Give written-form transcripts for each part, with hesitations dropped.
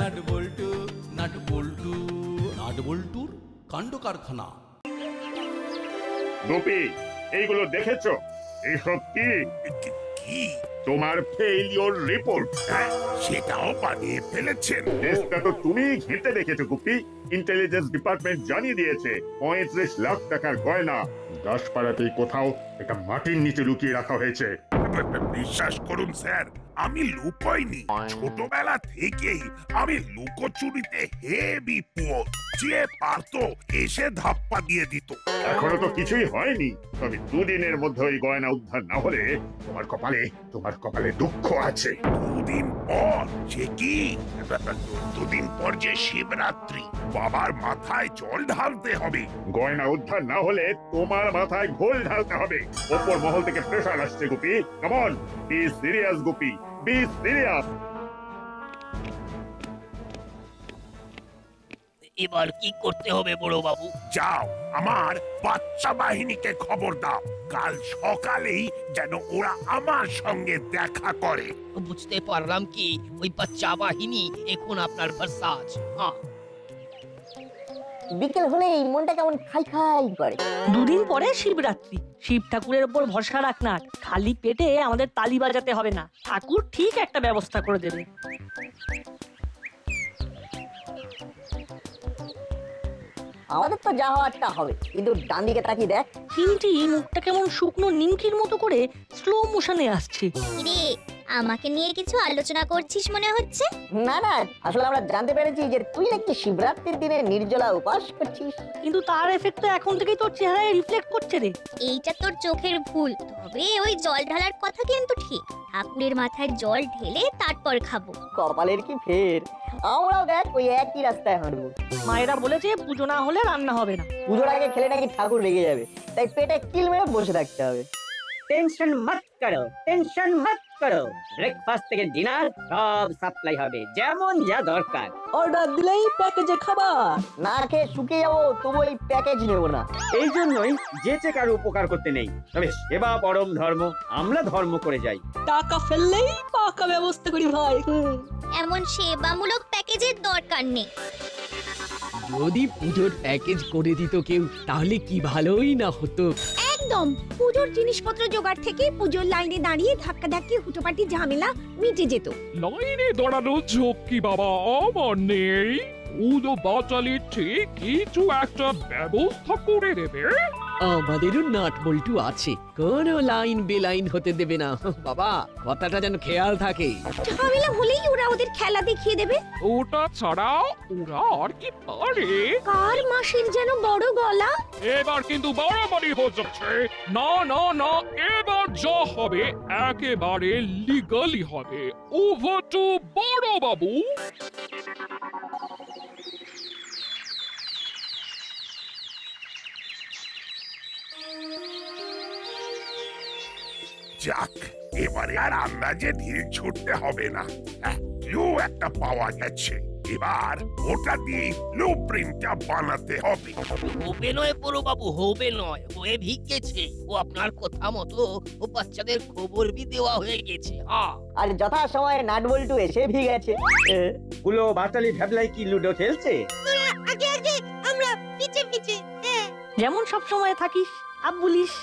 Nut বল্টু nut বল্টু nut বল্টুর কাণ্ড কারখানা। গোপী, এইগুলো দেখেছো? এসব কি? কি? তোমার ফেইলিওর রিপোর্ট। সেটাও বানিয়ে ফেলেছেন? টেস্টটা তো তুমি ঘেঁটে দেখেছো গোপী। ইন্টেলিজেন্স ডিপার্টমেন্ট জানিয়ে দিয়েছে 35 লাখ টাকার গয়না দাসপাড়াতেই কোথাও একটা মাটির নিচে লুকিয়ে রাখা হয়েছে। বিশ্বাস করুন স্যার, আমি লুকোইনি। ছোটবেলা থেকেই আমি লুকোচুরিতে হেভি পুয়োর। যে পারতো এসে ধাপ্পা দিয়ে দিত। এখনো তো কিছুই হয়নি, তবে দুদিনের মধ্যে ওই গয়না উদ্ধার না হলে তোমার কপালে দুঃখ আছে। দুদিন পর? সে কি? দুদিন পর যে শিবরাত্রি, বাবার মাথায় জল ঢালতে হবে। গয়না উদ্ধার না হলে তোমার মাথায় ঘোল ঢালতে হবে। ওপর মহল থেকে প্রেসার আসছে Gopi. Come on, be serious Gopi, be serious. এবার কি করতে হবে বড় বাবু? যাও, আমার বাচ্চা বাহিনীকে খবর দাও, কাল সকালেই যেন ওরা আমার সঙ্গে দেখা করে। বুঝতে পারলাম কি ওই বাচ্চা বাহিনী এখন আপনার ভার্সাজ। হ্যাঁ, বিকেল হলেই মনটা কেমন খাই খাই করে। দুদিন পরে শিবরাত্রি, শিব ঠাকুরের উপর ভরসা রাখ না। খালি পেটে আমাদের তালি বাজাতে হবে না, ঠাকুর ঠিক একটা ব্যবস্থা করে দেবে। আমাদের তো যা হওয়ারটা হবে, কিন্তু ডান দিকে তাকিয়ে দেখ। চিমটি মুখটা কেমন শুকনো নিমকির মতো করে স্লো মোশনে আসছে। রে, আমাকে নিয়ে কিছু আলোচনা করছিস মনে হচ্ছে। না না, আসলে আমরা জানতে পেরেছি যে তুই নাকি শিবরাত্রির দিনে নির্জলা উপাস করছিস। কিন্তু তার এফেক্ট তো এখন থেকেই তোর চেহারায় রিফ্লেক্ট করছে রে। এইটা তোর চোখের ভুল। তবে ওই জল ঢালার কথা কিন্তু ঠিক। ঠাকুরের মাথায় জল ঢেলে তারপর খাবো। কপালের কি ফের, আমরাও দেখ ওই একই রাস্তায় হাঁটবো। মায়েরা বলেছে পুজো না হলে রান্না হবে না। পুজোর আগে খেলে নাকি ঠাকুর রেগে যাবে, তাই পেটে কিল মেরে বসে থাকতে হবে। টেনশন মত করো, টেনশন মত করো। ব্রেকফাস্ট থেকে ডিনার সব সাপ্লাই হবে, যেমন যা দরকার। অর্ডার দিলেই প্যাকেজে খাবার। না খেয়ে শুকিয়ে যাবো, তবু এই প্যাকেজ নেবো না। এই জন্যই যেচে কারো উপকার করতে নেই, তবে সেবা পরম ধর্ম, আমরা ধর্ম করে যাই। টাকা ফেললেই পাকা ব্যবস্থা করি ভাই। এমন সেবামূলক প্যাকেজের দরকার নেই। যদি পুজোর প্যাকেজ করে দিত কেউ, তাহলে কি ভালোই না হতো। একদম, পুজোর জিনিসপত্র জোগাড় থেকে পুজোর লাইনে দাঁড়িয়ে ধাক্কাধাক্কি হুটোপাটি ঝামেলা মিটে যেত। লাইনে দাঁড়ানো ঝক্কি বাবা আমার নেই। পুজো বাচালি ঠিক কিছু একটা ব্যবস্থা করে দেবে। আমাদেরও নাট বল্টু আছে, কোনো লাইন বেলাইন হতে দেবে না বাবা, কথাটা যেন খেয়াল থাকে। ঝামেলা হলেই ওরা ওদের খেলা দেখিয়ে দেবে। ওটা ছাড়া ওরা আর কি পারে? কার মাসির যেন বড় গলা। এবার কিন্তু বাড়াবাড়ি হয়ে যাচ্ছে। না না না, এবার যা হবে একেবারে লিগালি হবে। ওভার টু বড় বাবু। যাক, এবারে আর আন্দাজে ঢিল ছুটতে হবে না। ক্লু একটা পাওয়া গেছে, এবার ওটা দিয়ে ব্লু প্রিন্টটা বানাতে হবে। হবে নয় বড় বাবু, হবে নয়, হয়ে ভিগেছে। ও আপনার কথা মতো ও বাচ্চাদের খবর বি দেওয়া হয়ে গেছে। হ্যাঁ, আর যথা সময়ে নাট বল্টু এসে ভিগেছে। গুলো বাটালি ভ্যাবলাই কি লুডো খেলছে? আগে আগে আমরা পিছে পিছে। যেমন সব সময় থাকিস আব বলিস।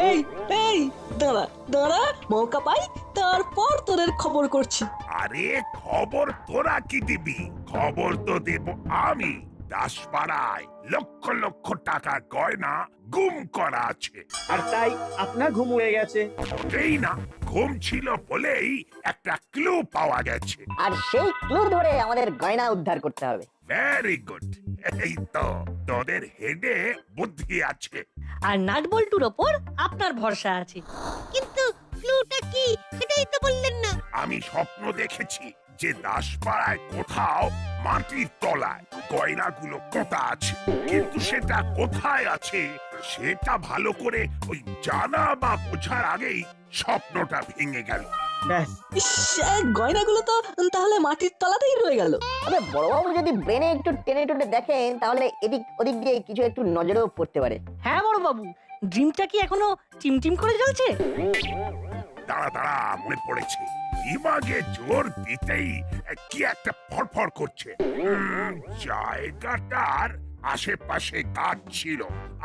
এই এই দাঁড়া দাঁড়া, মৌকা পাই তারপর তোদের খবর করছি। আরে খবর তোরা কি দিবি? খবর তো দেব আমি। দাসপাড়ায় লক্ষ লক্ষ টাকা গয়না গুম করা আছে। আর তাই আপনার ঘুম উড়ে গেছে। এই না, ঘুম ছিল বলেই একটা ক্লু পাওয়া গেছে। আর সেই ক্লু ধরে আমাদের গয়না উদ্ধার করতে হবে। ভেরি গুড, এই তো তোদের হেডে বুদ্ধি আছে। আর নাট বল্টুর ওপর আপনার ভরসা আছে। কিন্তু ক্লুটা কি সেটাই তো বললেন না। আমি স্বপ্ন দেখেছি যে দাসপাড়ায় কোথাও মাটির তলায় গয়নাগুলো পোঁতা আছে, কিন্তু সেটা কোথায় আছে সেটা ভালো করে ওই জানা বা বোঝার আগেই স্বপ্নটা ভেঙে গেল। ব্যাস, ইস, গয়নাগুলো তো তাহলে মাটির তলাতেই রয়ে গেল। তবে বড়বাবু যদি ব্রেনে একটু টেনে টুটে দেখেন, তাহলে এদিক ওদিক দিয়ে কিছু একটু নজরেও পড়তে পারে। হ্যাঁ বড় বাবু, ড্রিমটা কি এখনো টিমটিম করে চলছে? দাঁড়া দাঁড়া, মনে পড়েছে। দিমাগে জোর দিতেই কি একটা ফড়ফড় করছে। জায়গাটার আশেপাশে গাছ ছিল,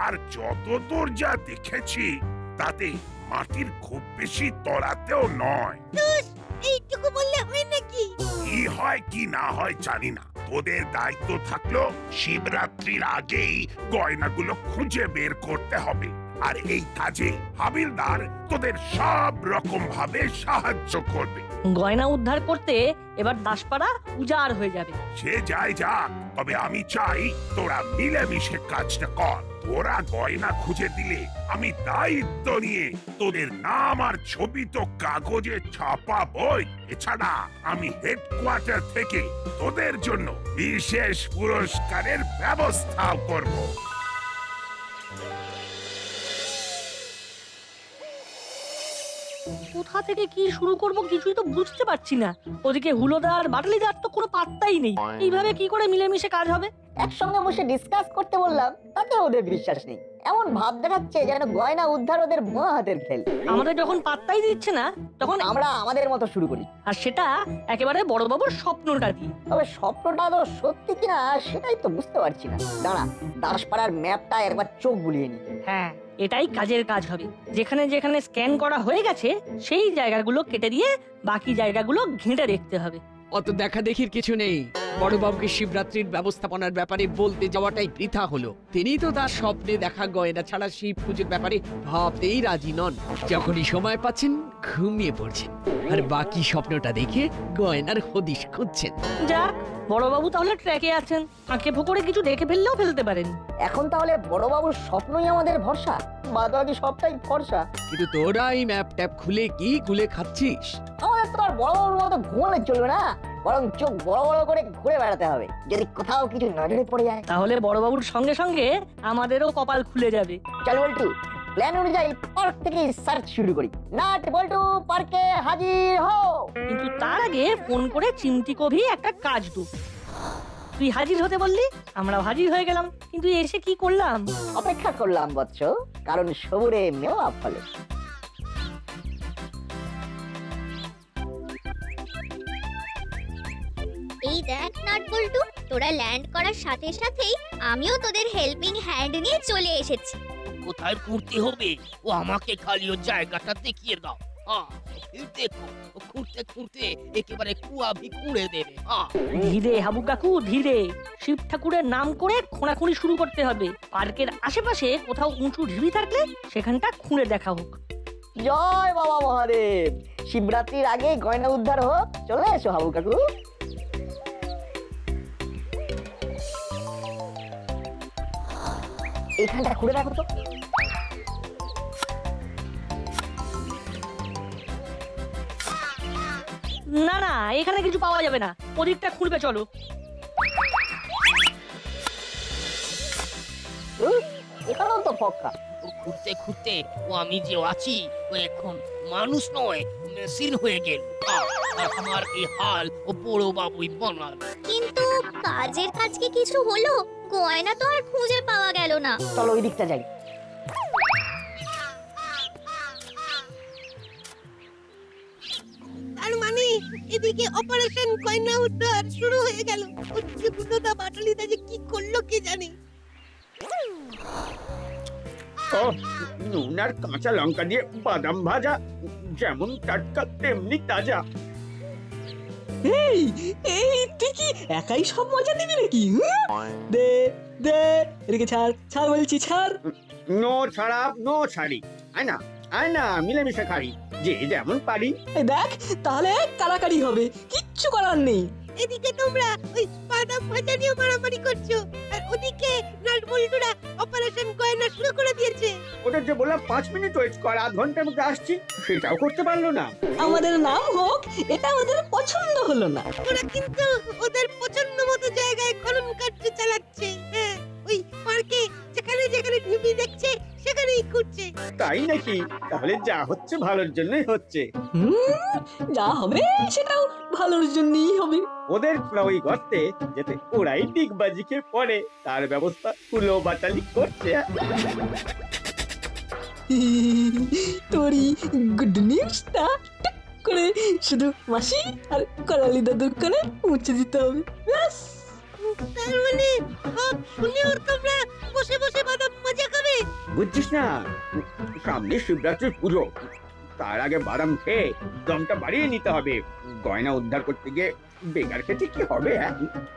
আর যতদূর যা দেখেছি তাতে মাটির খুব বেশি তলাতেও নয়। এইটুকু বললে হয় নাকি? কি হয় কি না হয় জানি না, তোদের দায়িত্ব থাকলো শিবরাত্রির আগেই গয়নাগুলো খুঁজে বের করতে হবে। আর এই কাজে হাবিলদার তোদের সব রকম ভাবে সাহায্য করবে। গয়না উদ্ধার করতে এবার দাসপাড়া উজাড় হয়ে যাবে। সে যায় যাক, তবে আমি চাই তোরা মিলেমিশে কাজটা কর। তোরা গয়না খুঁজে দিলে আমি দায়িত্ব নিয়ে তোদের নাম আর ছবি তো কাগজে ছাপাবই। এছাড়া আমি হেডকোয়ার্টার থেকে তোদের জন্য বিশেষ পুরস্কারের ব্যবস্থা করব। কোথা থেকে কি শুরু করব কিছুই তো বুঝতে পারছি না। ওদিকে হুলোদার বাটালিদার তো কোনো পাত্তাই নেই। এইভাবে কি করে মিলেমিশে কাজ হবে? একসঙ্গে বসে ডিসকাস করতে বললাম, তাতে ওদের বিশ্বাস নেই। এমন ভাব দেখাচ্ছে যেন গয়না উদ্ধার ওদের বাঁ হাতের খেল। আমাদের যখন পাত্তাই দিচ্ছে না, তখন আমরা আমাদের মতো শুরু করি, আর সেটা একেবারে বড়বাবুর স্বপ্নটা দিয়ে। তবে স্বপ্নটা তো সত্যি কিনা সেটাই তো বুঝতে পারছি না। দাঁড়া, দাসপাড়ার ম্যাপটা একবার চোখ বুলিয়ে নি। হ্যাঁ, এটাই কাজের কাজ হবে। যেখানে যেখানে স্ক্যান করা হয়ে গেছে সেই জায়গাগুলো কেটে দিয়ে বাকি জায়গাগুলো ঘেঁটে দেখতে হবে। অত দেখা দেখির কিছু নেই। বড়বাবুকে শিবরাত্রির ব্যবস্থাপনার ব্যাপারে বলতে যাওয়াটাই বৃথা হলো। তিনি তো তার স্বপ্নে দেখা গয়না ছাড়া শিব পুজোর ব্যাপারে ভাবতেই রাজি নন। যখনই সময় পাচ্ছেন ঘুমিয়ে পড়ছেন, আর বাকি স্বপ্নটা দেখে গয়নার হদিশ খুঁজছেন। যাক, বড়বাবু তাহলে ট্র্যাকে আছেন। ফাঁকে ফোকরে কিছু দেখে ফেললেও ফেলতে পারেন। এখন তাহলে বড়বাবুর স্বপ্নই আমাদের ভরসা, বাদবাকি সবটাই ফর্সা। কিন্তু তোরা এই ম্যাপ ট্যাপ খুলে কি খুলে খাচ্ছিস? আমাদের তো আর বড়বাবুর মতো ঘুমালে চলবে না, বরং চোখ বড় বড় করে ঘুরে বেড়াতে হবে। যদি কোথাও কিছু নজরে পড়ে যায় তাহলে বড়বাবুর সঙ্গে সঙ্গে আমাদেরও কপাল খুলে যাবে। চল বল্টু, প্ল্যান অনুযায়ী পার্ক থেকে সার্চ শুরু করি। নাট বল্টু, পার্কে হাজির হও। কিন্তু তার আগে ফোন করে চিমটি কভি একটা কাজ দু। তুই হাজির হতে বললি, আমরাও হাজির হয়ে গেলাম। কিন্তু এসে কি করলাম? অপেক্ষা করলাম বৎস, কারণ সবুরে মেওয়া ফলে। এই দেখ নাটবল্টু, তোরা ল্যান্ড করার সাথে সাথেই আমিও তোদের হেল্পিং হ্যান্ড নিয়ে চলে এসেছি। কোথায় ঘুরতে হবে ও আমাকে খালি ও জায়গাটা দেখিয়ে দাও। দেখো, ঘুরতে ঘুরতে একেবারে কুয়া ভিকুড়ে দেবে। ধীরে হাবু কাকু, ধীরে। শিব ঠাকুরের নাম করে খোঁড়াখুঁড়ি শুরু করতে হবে। পার্কের আশেপাশে কোথাও উঁচু ঢিবি থাকলে সেখানটা খুঁড়ে দেখা হোক। জয় বাবা মহাদেব। শিবরাত্রির আগে গয়না উদ্ধার হোক। চলে এসো হাবু কাকু। এইখানটা খুঁড়ে রাখো তো। না না, এখানে কিছু পাওয়া যাবে না। ওদিকটা খুঁড়বে, চলো। এখানেও তো ফক্কা। ঘুরতে ঘুরতে ও আমি যে আছি ও এখন মানুষ নয়, মেশিন হয়ে গেল। আমার এই হাল ও বড় বাবুই বানাল। কিন্তু কাজের কাজ কি কিছু হলো? গয়না তো আর খুঁজে পাওয়া গেল না। চলো ওই দিকটা যাই। তার মানে এদিকে অপারেশন গয়না উদ্ধার শুরু হয়ে গেল। হচ্ছে বুদ্ধদা বাটালিদা যে কি করলো কে জানে। নুন আর কাঁচা লঙ্কা দিয়ে বাদাম ভাজা, যেমন টাটকা তেমনি তাজা। এই এই তুই কি একাই সব মজা নিবি নাকি? দে দে, এদিকে ছাড়, ছাড় বলছি, ছাড়। নো ছাড়া নো ছাড়ি। আয় না, আয় না, মিলেমিশে খাই, যে যেমন পারি। এই দেখ, তাহলে কারাকারি হবে, কিচ্ছু করার নেই। এদিকে তোমরা ওই বাদাম ভাজা নিয়ে মারামারি করছো, আর ওদিকে নাটবল্টুরা অপারেশন গয়না শুরু করে দিয়েছে। ওদের যে বললাম 5 মিনিট ওয়েট কর, আধ ঘন্টার মধ্যে আসছি, সেটাও করতে পারলো না। আমাদের নাম হোক, এটা ওদের পছন্দ হলো না। ওরা কিন্তু ওদের পছন্দ মতো জায়গায় খনন কার্য চালাচ্ছে। হ্যাঁ, ওই পার্কে যেখানে যেখানে ঢিবি দেখছে সেখানেই খুঁজছে। তাই নাকি? তাহলে যা হচ্ছে ভালোর জন্যই হচ্ছে। যা হবে সেটাও ভালোর জন্যই হবে। ওদের ওই গর্তে যেতে ওরাই ডিগবাজি খেয়ে পড়ে, তার ব্যবস্থা হুলো বাটালি করছে। তোরই গুড নিউজটা করে শুধু মাসি আর করালি দাদুর কানে মুছে দিতে হবে ব্যাস। তার মানে সব শুনেও তোমরা বসে বসে বাদাম মজা খাবে? বুঝছিস না, সামনে শিবরাত্রির পুজো, তার আগে বাদাম খেয়ে দমটা বাড়িয়ে নিতে হবে। গয়না উদ্ধার করতে গিয়ে বেকার খেতে কি হবে?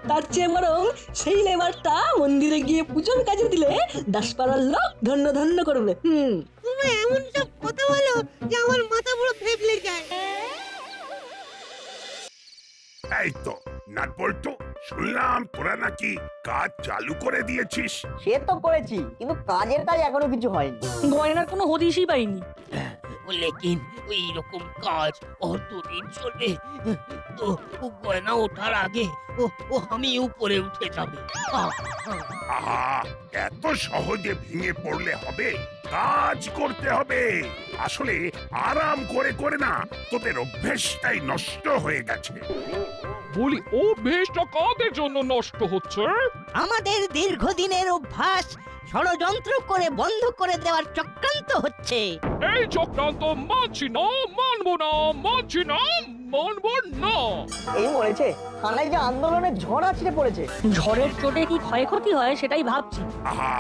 তার চেয়ে বরং সেই লেবারটা মন্দিরে গিয়ে পুজোর কাজে দিলে দাসপাড়ার লোক ধন্য ধন্য করবে। তোমরা এমন সব কথা বলো যে আমার মাথা পুরো ফেবলে যায়। এই তো নাটবল্টু, শুনলাম তোরা নাকি কাজ চালু করে দিয়েছিস। সে তো করেছি, কিন্তু কাজের কাজ এখনো কিছু হয়নি। গয়নার কোনো হদিশই পাইনি। লেকিন ওই রকম কাজ কতদিন চলবে? তো ও গয়না ওঠার আগে ও আমি উপরে উঠে যাবে। আহা, এত সহজে ভেঙে পড়লে হবে? কাজ করতে হবে। আসলে আরাম করে করে না তোদের অভ্যেসটাই নষ্ট হয়ে গেছে। বলি ও বেশটা কাদের জন্য নষ্ট হচ্ছে? আমাদের দীর্ঘদিনের অভ্যাস ষড়যন্ত্র করে বন্ধ করে দেওয়ার চক্রান্ত হচ্ছে। এই চক্রান্ত মানছি না, মানবো না, মানছি না, মানবো না। এই মরেছে, থানায় যে আন্দোলনের ঝড় আছড়ে পড়েছে। ঝড়ের চোটে কি ক্ষয়ক্ষতি হয় সেটাই ভাবছি। আহা,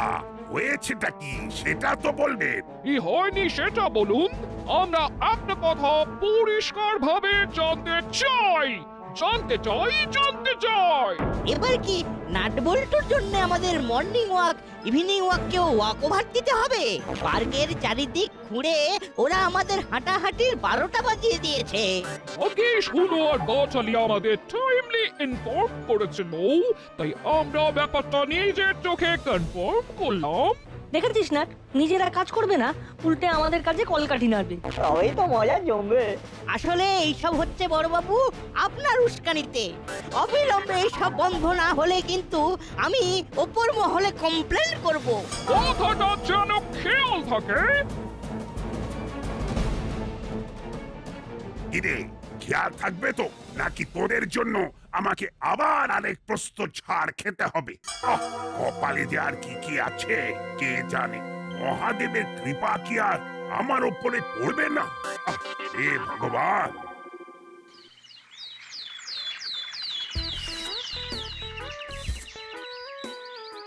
হয়েছেটা কি সেটা তো বলবে। কি হয়নি সেটা বলুন। আমরা একটা কথা পরিষ্কার ভাবে জানতে চাই, জানতে চাই, জানতে চাই। এবার কি নাটবল্টুর জন্য আমাদের মর্নিং ওয়াক, ইভিনিং ওয়াককেও ওয়াক ওভার দিতে হবে? পার্কের চারিদিক ঘুরে ওরা আমাদের হাঁটাহাঁটির 12টা বাজিয়ে দিয়েছে। আগে শুনো আর বাচালি আমাদের টাইমলি ইনফর্ম করেছিল, তাই আমরা ব্যাপারটা নিজের চোখে কনফার্ম করলাম। দেখেছিস না, নিজেরা কাজ করবে না, উল্টে আমাদের কাজে কলকাঠি নাড়বে। তবেই তো মজা জমবে। আসলে এইসব হচ্ছে বড়বাবু আপনার উস্কানিতে। অবিলম্বে এইসব বন্ধ না হলে কিন্তু আমি ওপর মহলে কমপ্লেন করব। কথাটা যেন খেয়াল থাকে। কিরে, খেয়াল থাকবে তো, নাকি তোদের জন্য আমাকে আবার আরেক প্রস্ত ছাড় খেতে হবে? আহ, কপালে যে আর কি কি আছে কে জানে। মহাদেবের কৃপা কি আর আমার ওপরে পড়বে না? আহ, হে ভগবান।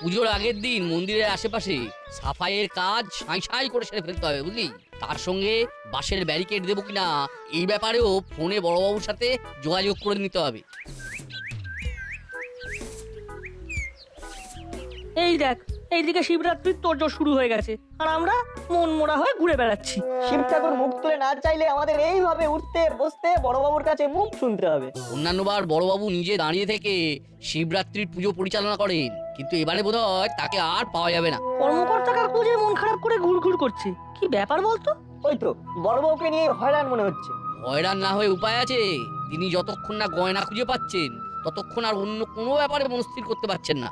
পুজোর আগের দিন মন্দিরের আশেপাশে সাফাইয়ের কাজ সাঁই সাঁই করে সেরে ফেলতে হবে, বুঝলি? তার সঙ্গে বাঁশের ব্যারিকেড দেবো কিনা এই ব্যাপারেও ফোনে বড়বাবুর সাথে যোগাযোগ করে নিতে হবে। এই দেখ, এইদিকে শিবরাত্রির তোড়জোড় শুরু হয়ে গেছে, আর আমরা মন মোড়া হয়ে ঘুরে বেড়াচ্ছি। শিব ঠাকুর মুখ তুলে না চাইলে আমাদের এইভাবে উঠতে বসতে বড়বাবুর কাছে মুখ শুনতে হবে। অন্যান্যবার বড়বাবু নিজে দাঁড়িয়ে থেকে শিবরাত্রির পুজো পরিচালনা করেন, কিন্তু এবারে বোধহয় তাকে আর পাওয়া যাবে না। কর্মকর্তা কাকু যে মন খারাপ করে ঘুরঘুর করছে, কি ব্যাপার বলতো? ওই তো বড়বাবুকে নিয়ে হয়রান মনে হচ্ছে। হয়রান না হয়ে উপায় আছে। তিনি যতক্ষণ না গয়না খুঁজে পাচ্ছেন ততক্ষণ আর অন্য কোনো ব্যাপারে মনস্থির করতে পারছেন না।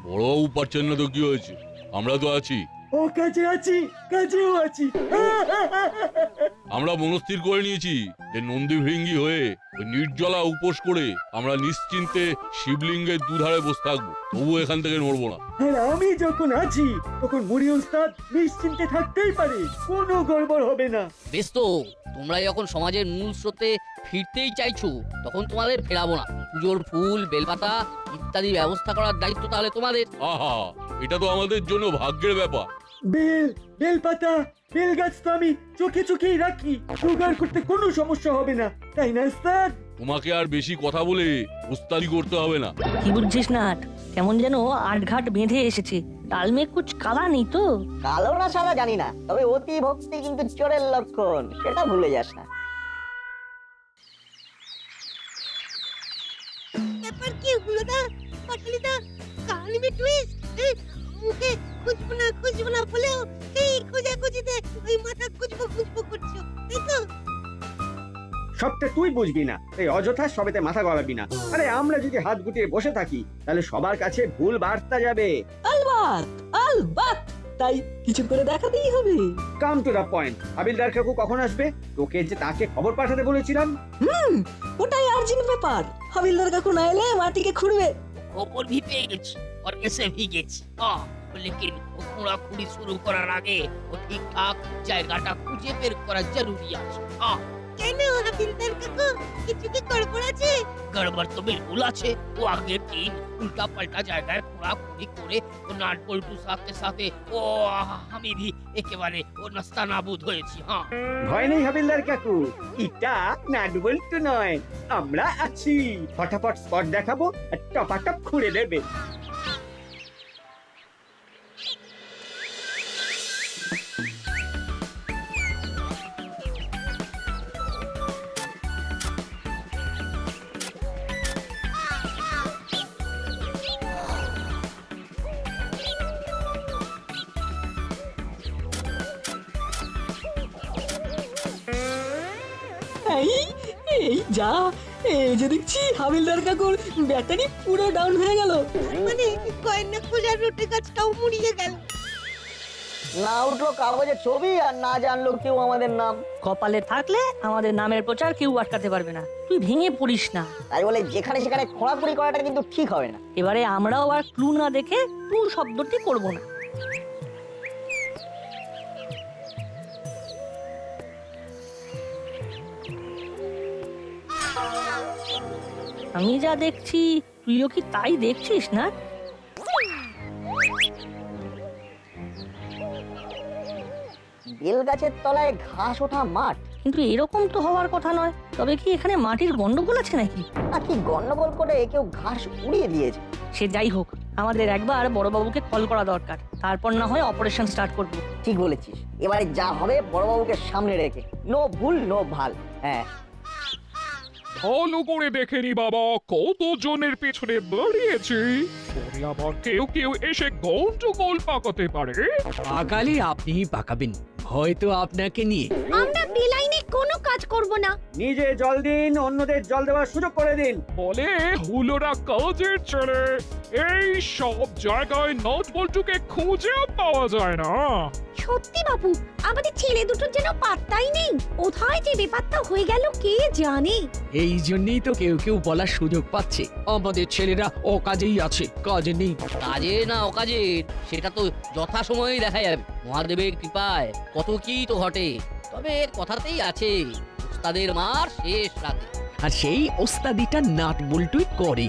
বড়বাবু পারছেন না তো কি হয়েছে, আমরা তো আছি। ও কাজে আছি, কাজেও আছি। আমরা মনস্থির করে নিয়েছি যে নন্দী ভৃঙ্গি হয়ে ওই নির্জলা উপোস করে আমরা নিশ্চিন্তে শিবলিঙ্গের দুধারে বসে থাকবো, তবু এখান থেকে নড়বো না। আর আমি যখন আছি তখন মুড়ি ওস্তাদ নিশ্চিন্তে থাকতেই পারে, কোনো গড়বড় হবে না। বেশ তো, তোমরা যখন সমাজের মূল স্রোতে ফিরতেই চাইছো তখন তোমাদের ফেরাবো না। পুজোর ফুল, বেলপাতা ইত্যাদি ব্যবস্থা করার দায়িত্ব তাহলে তোমাদের। আহা, এটা তো আমাদের জন্য ভাগ্যের ব্যাপার। বেলপাতা, বেল গাছ তো আমি চোখে চোখেই রাখি, জোগাড় করতে কোনো সমস্যা হবে না, তাই না স্যার? তোমাকে আর বেশি কথা বলে উস্তাদি করতে হবে না। কি বুঝছিস না, কেমন যেন আটঘাট বেঁধে এসেছে। ডাল মে কুছ কালা নেই তো? কালো না সাদা জানি না, তবে অতি ভক্তি কিন্তু চোরের লক্ষণ, সেটা ভুলে যাস না। ব্যাপার কি গুলোদা, পাটালিদা, কাহানি মে টুইস্ট। মুখে খুঁজবো না বলেও সেই খোঁজাখুঁজিতে ওই মাথা খুঁজবো করছো, তাই তো? সবটা তুই বুঝবি না, এই অযথা সবেতে মাথা গলাবি না। আরে আমরা যদি হাত গুটিয়ে বসে থাকি তাহলে সবার কাছে ভুল বার্তা যাবে। আলবাত, আলবাত, তাই কিছু করে দেখাতেই হবে। Come to the point. হাবিলদার কাকু কখন আসবে? তোকে যে তাকে খবর পাঠাতে বলেছিলাম। ওটাই আর্জেন্ট ব্যাপার। হাবিলদার কাকু না এলে মাটিকে খুঁড়বে। খবর भी পেয়ে গেছি আর এসে भी গেছি। লেকিন ও খোঁড়াখুড়ি শুরু করার আগে ও ঠিকঠাক জায়গাটা খুঁজে বের করা জরুরি আছে। কেন হাবিলদার কাকু কিছু কি গড়বড় আছে? গড়বড় তো বিলকুল আছে। ও আগের দিন উল্টা পাল্টা জায়গায় খোঁড়াখুড়ি করে ও নাট বল্টুর সাথে সাথে ও আমি ভি একেবারে ও নাস্তানাবুদ হয়েছি। হ্যাঁ, ভয় নেই হাবিলদার কাকু, এটা নাটবল্টু নয়, আমরা আছি। ফটাফট স্পট দেখাবো আর টপাটপ খুঁড়ে দেবে। এই এই যা, এই যে দেখছি হাবিলদার কাকুর ব্যাটারি পুরো ডাউন হয়ে গেল। মানে গয়না খোঁজার রুটে গাছটাও মুড়িয়ে গেল। না উঠলো কাগজের ছবি আর না জানলো কেউ আমাদের নাম। কপালে থাকলে আমাদের নামের প্রচার কেউ আটকাতে পারবে না। তুই ভেঙে পড়িস না। তাই বলে যেখানে সেখানে খোঁড়াখুড়ি করাটা কিন্তু ঠিক হবে না। এবারে আমরাও আর ক্লু না দেখে টু শব্দটি করব না। আমি যা দেখছি তুইও কি তাই দেখছিস না? বেল গাছের তলায় ঘাস ওঠা মাঠ, কিন্তু এরকম তো হওয়ার কথা নয়। তবে কি এখানে মাটির গন্ডগোল আছে নাকি? আর কি গন্ডগোল করে কেউ ঘাস উড়িয়ে দিয়েছে। সে যাই হোক, আমাদের একবার বড়বাবুকে কল করা দরকার। তারপর না হয় অপারেশন স্টার্ট করব। ঠিক বলেছিস, এবারে যা হবে বড়বাবুকে সামনে রেখে, নো ভুল নো ভাল। হ্যাঁ, ভালো করে দেখে নি বাবা, কত জনের পেছনে দাঁড়িয়েছি। পরে আবার কেউ কেউ এসে গন্ডগোল পাকাতে পারে। পাকালে আপনিই পাকাবেন, হয়তো আপনাকে নিয়ে। আমরা বেলাইনে কোনো কাজ করব না। নিজে জল দিন, অন্যদের জল দেওয়ার সুযোগ করে দিন। বলে হুলোরা কাজের ছেড়ে এই সব জায়গায় নট বল্টুকে খুঁজেও পাওয়া যায় না। সত্যি বাবু, আমাদের ছেলে দুটোর যেন পাত্তাই নেই। কোথায় যে বেপাত্তা হয়ে গেল কে জানে। এই জন্যই তো কেউ কেউ বলার সুযোগ পাচ্ছে আমাদের ছেলেরা অকাজেই আছে, কাজে নেই। কাজে না অকাজের সেটা তো যথাসময়েই দেখা যাবে। মহাদেবের কৃপায় কত কি তো ঘটে। তবে এর কথাতেই আছে, ওস্তাদের মার শেষ রাতে। আর সেই ওস্তাদিটা নাট বল্টুই করে।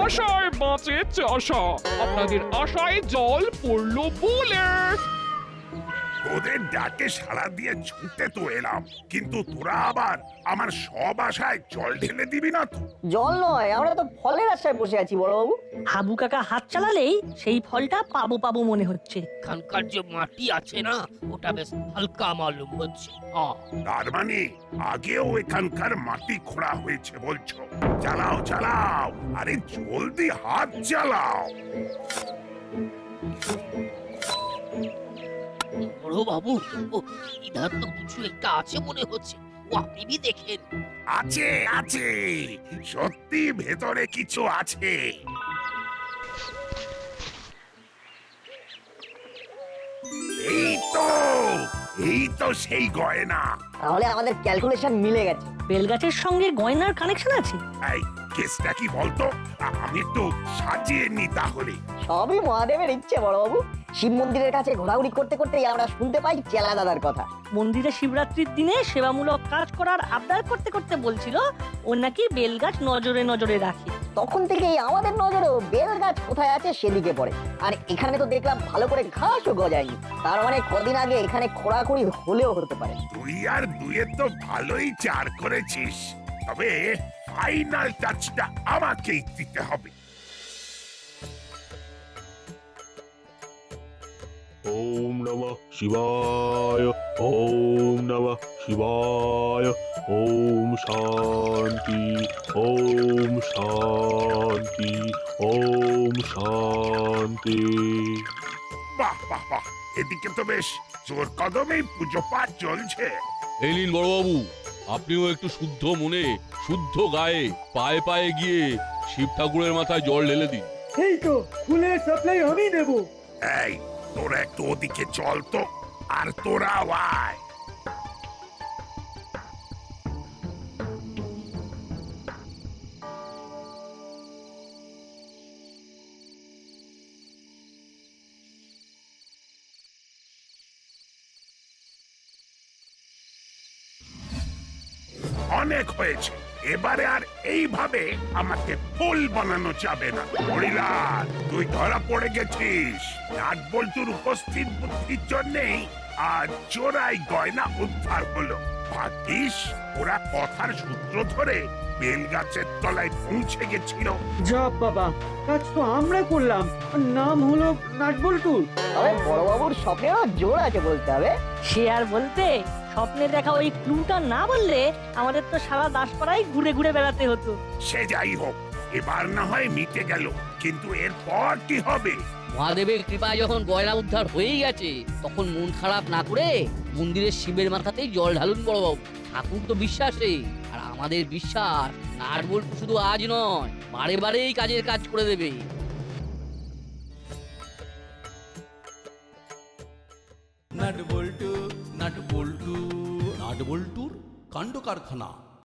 আশায় বাঁচে চাষা, আপনাদের আশায় জল পড়লো বলে। ওদের ডাকে সাড়া দিয়ে ছুটতে তো এলাম, কিন্তু তোরা আবার আমার সব আশায় জল ঢেলে দিবি না তো? জল নয়, আমরা তো ফলের আশায় বসে আছি বড়বাবু। হাবু কাকা হাত চালালেই সেই ফলটা পাবো পাবো মনে হচ্ছে। এখানকার যে মাটি আছে না, ওটা বেশ হালকা মালুম হচ্ছে। হ্যাঁ, তার মানে আগেও এখানকার মাটি খোঁড়া হয়েছে বলছো? চালাও চালাও, আরে জলদি হাত চালাও। বড় বাবু, ও ইধার তো কিছু একটা আছে মনে হচ্ছে। ও আপনি ভি দেখেন। আছে আছে, সত্যি ভেতরে কিছু আছে। এই তো সেই গয়না। তাহলে আমাদের ক্যালকুলেশন মিলে গেছে। বেলগাছের সঙ্গে গয়নার কানেকশন আছে। এই কেসটা কি বলতো? আমি একটু সাজিয়ে নি তাহলে। সবই মহাদেবের ইচ্ছে বড়বাবু। শিব মন্দিরের কাছে ঘোরাঘুরি করতে করতেই আমরা শুনতে পাই চেলা দাদার কথা। মন্দিরে শিবরাত্রির দিনে সেবামূলক কাজ করার আবদার করতে করতে বলছিল ও নাকি বেলগাছ নজরে নজরে রাখে। তখন থেকেই আমাদের নজরেও বেল গাছ কোথায় আছে সেদিকে পড়ে। আর এখানে তো দেখলাম ভালো করে ঘাসও গজায়নি। তার মানে কদিন আগে এখানে খোঁড়াখুড়ি হলেও হতে পারে। তুই আর দুয়ে তো ভালোই চার করেছিস, তবে ফাইনাল টাচটা আমাকেই দিতে হবে। ওম নমঃ শিবায়, ওম নমঃ শিবায়, ওম শান্তি, ওম শান্তি, ওম শান্তি। বাহ বাহ বাহ, এদিকে তো বেশ জোর কদমেই পুজো পাঠ চলছে। এই নিন বড়বাবু, আপনিও একটু শুদ্ধ মনে শুদ্ধ গায়ে পায়ে পায়ে গিয়ে শিব ঠাকুরের মাথায় জল ঢেলে দিন। এই তো ফুলের সাপ্লাই আমি দেব। এই তোরা একটু ওদিকে চল তো, আর তোরা আয়। অনেক হয়েছে। এবারে আর এইভাবে আমাকে ফুল বানানো যাবে না। হরিলাল, তুই ধরা পড়ে গেছিস। নাট বল্টুর উপস্থিত বুদ্ধির জন্যেই আজ চোরাই গয়না উদ্ধার হলো। ভাগ্যিস ওরা কথার সূত্র ধরে বেল গাছের তলায় পৌঁছে গেছিল। যা বাবা, কাজ তো আমরা করলাম, নাম হলো নাটবল্টুর। তবে বড়বাবুর স্বপ্নেরও জোর আছে বলতে হবে। সে আর বলতে, স্বপ্নে দেখা ওই ক্লুটা না বললে আমাদের তো সারা দাসপাড়ায় ঘুরে ঘুরে বেড়াতে হতো। সে যাই হোক, এবার না হয় মিটে গেল, কিন্তু এরপর কি হবে? মহাদেবের কৃপায় যখন গয়না উদ্ধার হয়েই গেছে, তখন মন খারাপ না করে মন্দিরের শিবের মাথাতেই জল ঢালুন বড়বাবু। ঠাকুর তো বিশ্বাসে, আর আমাদের বিশ্বাস নাট বল্টু শুধু আজ নয়, বারে বারেই কাজের কাজ করে দেবে। নাট বল্টু নাট বল্টু নাট বল্টুর কাণ্ড কারখানা।